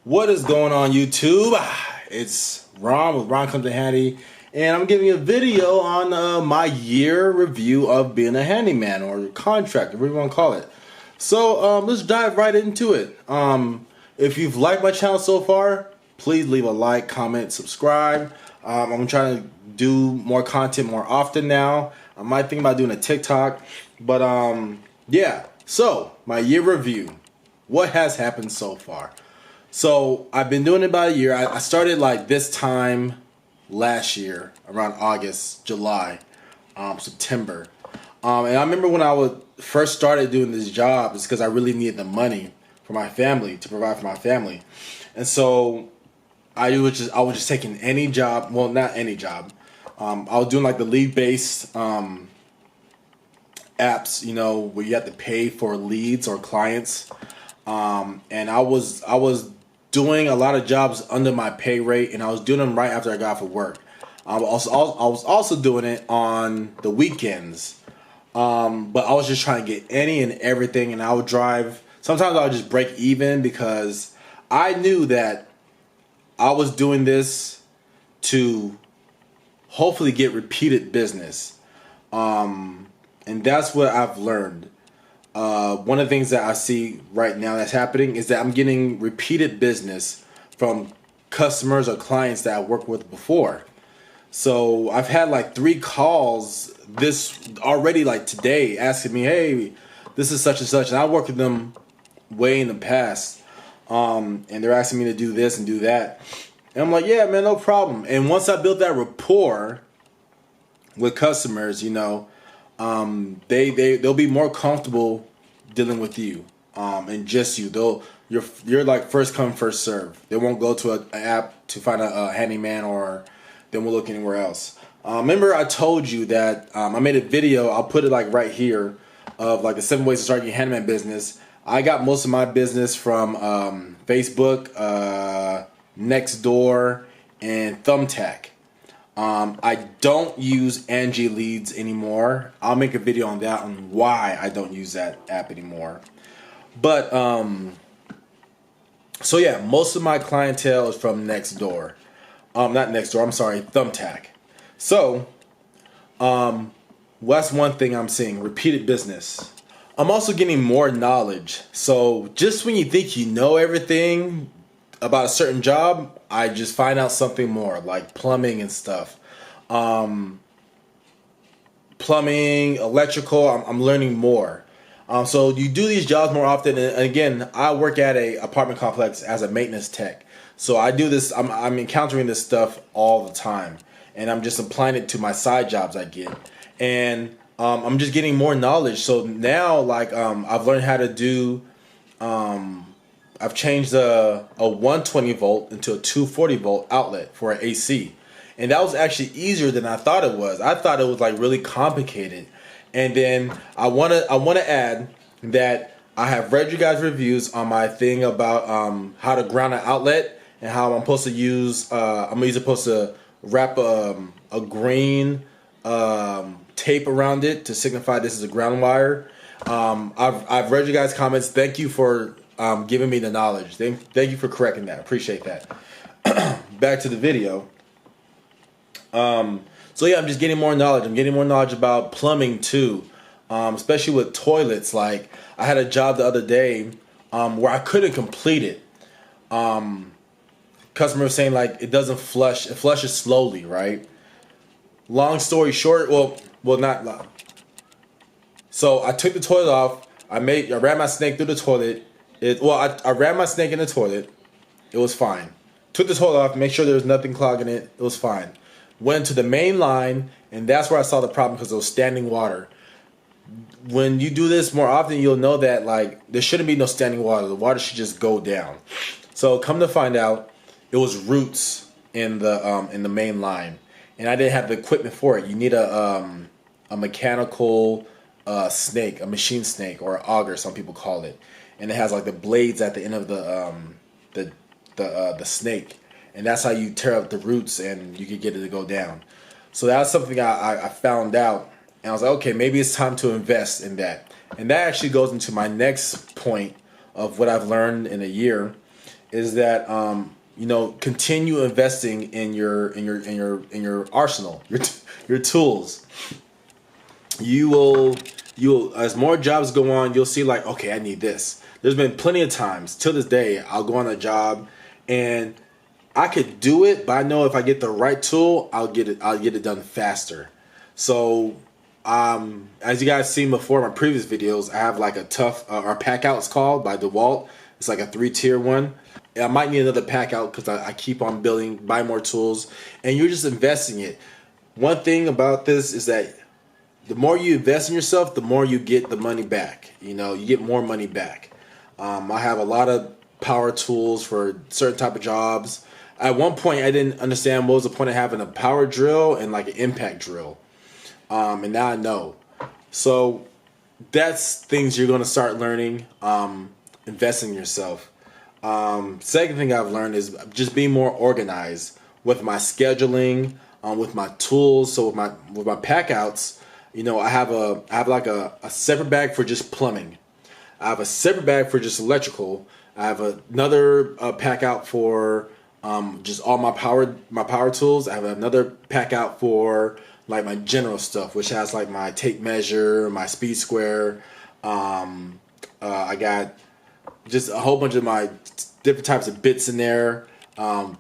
What is going on, YouTube? It's Ron with Ron Comes to Handy, and I'm giving you a video on my year review of being a handyman or contractor, whatever you want to call it. So let's dive right into it. If you've liked my channel so far, please leave a like, comment, subscribe. I'm trying to do more content more often now. I might think about doing a TikTok, but yeah. So my year review. What has happened so far? So I've been doing it about a year. I started like this time last year, around August, July, September. And I remember when I would first started doing this job, it's because I really needed the money for my family, to provide for my family. And so I was just taking any job, well, not any job. I was doing like the lead-based apps, you know, where you have to pay for leads or clients. And I was doing a lot of jobs under my pay rate, and I was doing them right after I got off of work. I was also doing it on the weekends, but I was just trying to get any and everything, and I would drive. Sometimes I would just break even because I knew that I was doing this to hopefully get repeated business, and that's what I've learned. One of the things that I see right now that's happening is that I'm getting repeated business from customers or clients that I worked with before. So I've had like 3 calls this already, like today, asking me, hey, this is such and such. And I worked with them way in the past. And they're asking me to do this and do that. And I'm like, yeah, man, no problem. And once I built that rapport with customers, you know, they'll be more comfortable dealing with you, and just you. You're like first come first serve. They won't go to an app to find a handyman, or they won't look anywhere else. Remember I told you that I made a video. I'll put it like right here of like the 7 ways to start your handyman business. I got most of my business from Facebook, Nextdoor, and Thumbtack. I don't use Angie Leads anymore. I'll make a video on that, on why I don't use that app anymore. But so yeah, most of my clientele is from Nextdoor. Not Nextdoor, I'm sorry, Thumbtack. So that's one thing I'm seeing, repeated business. I'm also getting more knowledge. So just when you think you know everything about a certain job, I just find out something more, like plumbing and stuff. Plumbing, electrical, I'm learning more. So you do these jobs more often. And again, I work at a apartment complex as a maintenance tech. So I do this, I'm encountering this stuff all the time. And I'm just applying it to my side jobs I get. And I'm just getting more knowledge. So now, like, I've learned how to do, I've changed a 120 volt into a 240 volt outlet for an AC. And that was actually easier than I thought it was. I thought it was like really complicated. And then I wanna add that I have read you guys' reviews on my thing about how to ground an outlet and how I'm supposed to use I'm supposed to wrap a green tape around it to signify this is a ground wire. I've read you guys' comments. Thank you for giving me the knowledge. Thank you for correcting that. Appreciate that. Back to the video. So yeah, I'm just getting more knowledge. I'm getting more knowledge about plumbing too, especially with toilets. Like I had a job the other day where I couldn't complete it. Customer was saying like it doesn't flush. It flushes slowly, right? Long story short, well, not long. So I took the toilet off. I ran my snake through the toilet. I ran my snake in the toilet. It was fine. Took the toilet off, make sure there was nothing clogging it. It was fine. Went to the main line, and that's where I saw the problem because it was standing water. When you do this more often, you'll know that like there shouldn't be no standing water. The water should just go down. So come to find out, it was roots in the main line, and I didn't have the equipment for it. You need a mechanical snake, a machine snake, or an auger, some people call it, and it has like the blades at the end of the snake. And that's how you tear up the roots and you can get it to go down. So that's something I found out. And I was like, okay, maybe it's time to invest in that. And that actually goes into my next point of what I've learned in a year is that continue investing in your arsenal, your tools. You will as more jobs go on, you'll see like, okay, I need this. There's been plenty of times till this day I'll go on a job and I could do it, but I know if I get the right tool, I'll get it done faster. So as you guys seen before in my previous videos, I have like a tough or pack out, it's called by DeWalt. It's like a 3-tier one. I might need another pack out because I keep on building, buy more tools, and you're just investing it. One thing about this is that the more you invest in yourself, the more you get the money back. You get more money back. I have a lot of power tools for certain type of jobs. At one point, I didn't understand what was the point of having a power drill and like an impact drill. And now I know. So that's things you're going to start learning, investing in yourself. Second thing I've learned is just being more organized with my scheduling, with my tools. So with my pack outs, I have like a separate bag for just plumbing. I have a separate bag for just electrical. I have another pack out for just all my power tools. I have another pack out for like my general stuff, which has like my tape measure, my speed square. I got just a whole bunch of my different types of bits in there,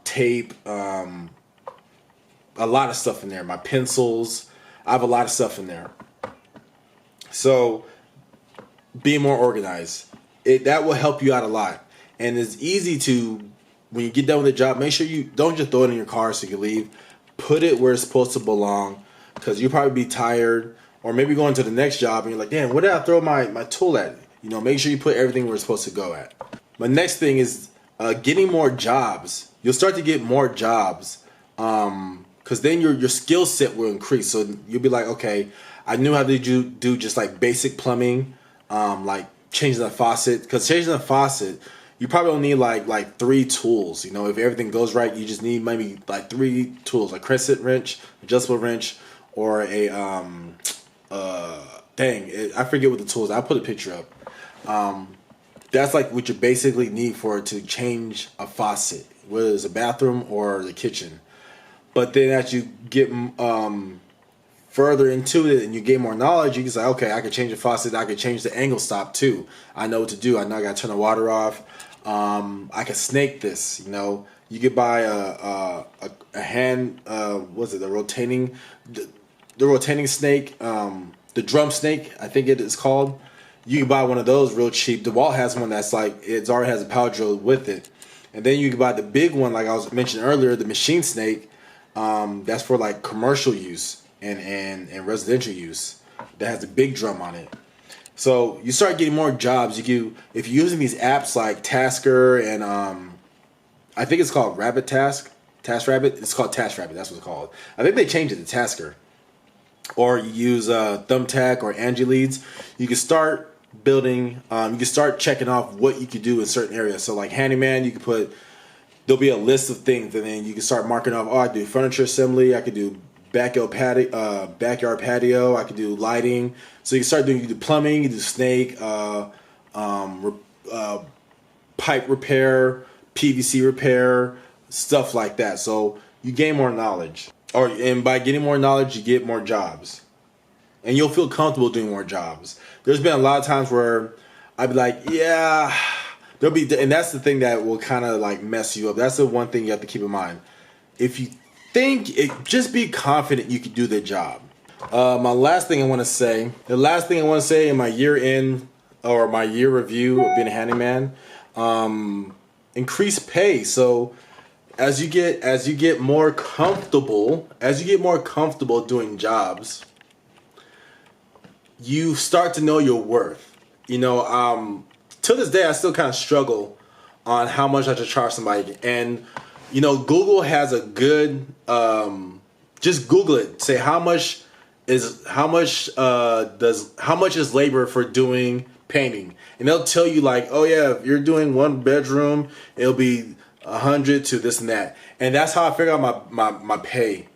tape, a lot of stuff in there. My pencils, I have a lot of stuff in there. So being more organized, that will help you out a lot. And it's easy to, when you get done with the job, make sure you don't just throw it in your car so you can leave. Put it where it's supposed to belong, because you'll probably be tired, or maybe going to the next job and you're like, damn, where did I throw my tool at? Make sure you put everything where it's supposed to go at. My next thing is getting more jobs. You'll start to get more jobs, because then your skill set will increase. So you'll be like, okay, I knew how to do just like basic plumbing, like changing the faucet. Because changing the faucet, you probably don't need like 3 tools. If everything goes right, you just need maybe like 3 tools, like crescent wrench, adjustable wrench, or a I forget what the tools. I'll put a picture up. That's like what you basically need to change a faucet, whether it's a bathroom or the kitchen. But then as you get further into it and you gain more knowledge, you can say, okay, I can change the faucet. I can change the angle stop too. I know what to do. I know I got to turn the water off. I can snake this. You could buy a hand. What's it? The rotating snake. The drum snake, I think it is called. You can buy one of those real cheap. DeWalt has one that's like, it already has a power drill with it. And then you can buy the big one, like I was mentioning earlier, the machine snake. That's for like commercial use and residential use. That has a big drum on it. So you start getting more jobs. If you're using these apps like Tasker and I think it's called TaskRabbit. It's called TaskRabbit. That's what it's called. I think they changed it to Tasker. Or you use Thumbtack or Angie Leads. You can start building. You can start checking off what you could do in certain areas. So like Handyman, you can put. There'll be a list of things, and then you can start marking off. Oh, I do furniture assembly. I could do backyard patio. I could do lighting. So you can start doing. You do plumbing. You do snake. Pipe repair, PVC repair, stuff like that. So you gain more knowledge. And by getting more knowledge, you get more jobs. And you'll feel comfortable doing more jobs. There's been a lot of times where I'd be like, yeah, and that's the thing that will kind of like mess you up. That's the one thing you have to keep in mind. If you think it, just be confident you can do the job. The last thing I want to say in my year end or my year review of being a handyman, increase pay. So as you get more comfortable doing jobs, you start to know your worth. To this day, I still kind of struggle on how much I should charge somebody. And Google has a good. Just Google it. Say how much is labor for doing painting, and they'll tell you like, oh yeah, if you're doing 1 bedroom, it'll be 100 to this and that. And that's how I figure out my pay.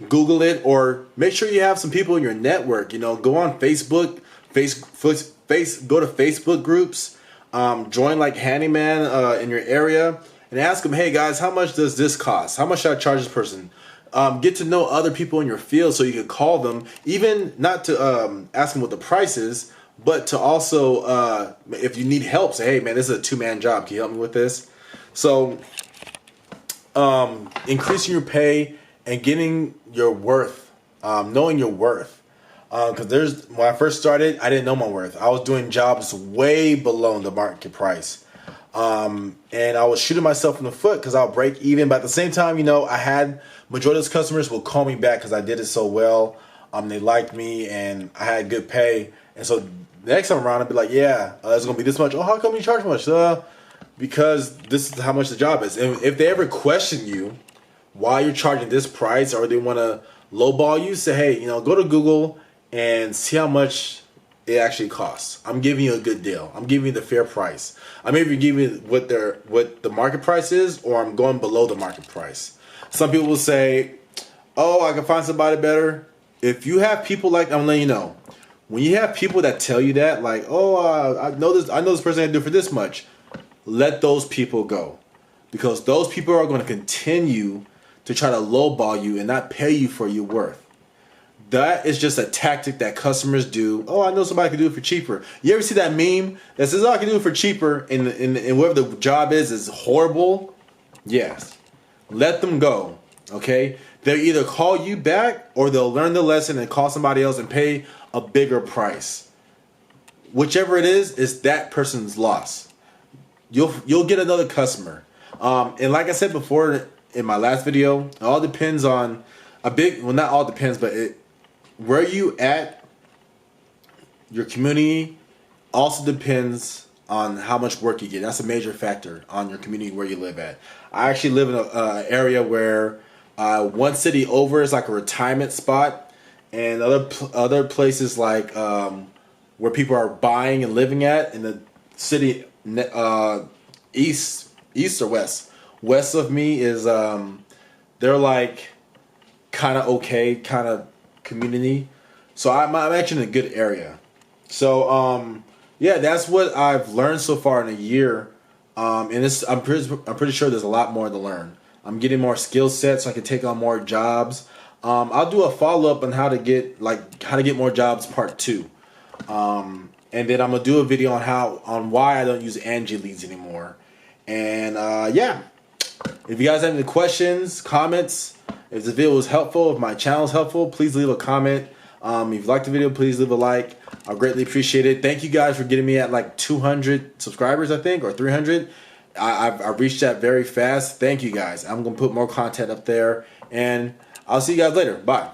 Google it, or make sure you have some people in your network. Go on Facebook, go to Facebook groups. Join like Handyman in your area and ask them, hey guys, how much does this cost? How much should I charge this person? Get to know other people in your field so you can call them, even not to ask them what the price is, but to also, if you need help, say, hey man, this is a 2-man job. Can you help me with this? So increasing your pay and getting your worth, knowing your worth. Because when I first started, I didn't know my worth. I was doing jobs way below the market price. And I was shooting myself in the foot because I'll break even. But at the same time, I had majority of those customers will call me back because I did it so well. They liked me and I had good pay. And so the next time around, I'd be like, yeah, it's going to be this much. Oh, how come you charge much? Because this is how much the job is. And if they ever question you why you're charging this price or they want to lowball you, say, hey, go to Google and see how much it actually costs. I'm giving you a good deal. I'm giving you the fair price. I may be giving you what the market price is, or I'm going below the market price. Some people will say, oh, I can find somebody better. If you have people like, I'm letting you know, when you have people that tell you that, like, oh, I know this person can do it for this much, let those people go. Because those people are going to continue to try to lowball you and not pay you for your worth. That is just a tactic that customers do. Oh, I know somebody can do it for cheaper. You ever see that meme that says, oh, I can do it for cheaper, and whatever the job is horrible? Yes. Let them go, okay? They'll either call you back or they'll learn the lesson and call somebody else and pay a bigger price. Whichever it is that person's loss. You'll get another customer. And like I said before in my last video, it all depends on not all depends, but where you at, your community also depends on how much work you get. That's a major factor on your community where you live at. I actually live in an area where one city over is like a retirement spot, and other places like where people are buying and living at in the city east or west. West of me is they're like kind of okay, kind of community. So I'm actually in a good area. So yeah, that's what I've learned so far in a year. And I'm pretty sure there's a lot more to learn. I'm getting more skill sets so I can take on more jobs. I'll do a follow up on how to get more jobs part 2. And then I'm gonna do a video on why I don't use Angie leads anymore. And yeah, if you guys have any questions, comments, if the video was helpful, if my channel is helpful, please leave a comment. If you liked the video, please leave a like. I'll greatly appreciate it. Thank you guys for getting me at like 200 subscribers, I think, or 300. I've reached that very fast. Thank you guys. I'm going to put more content up there. And I'll see you guys later. Bye.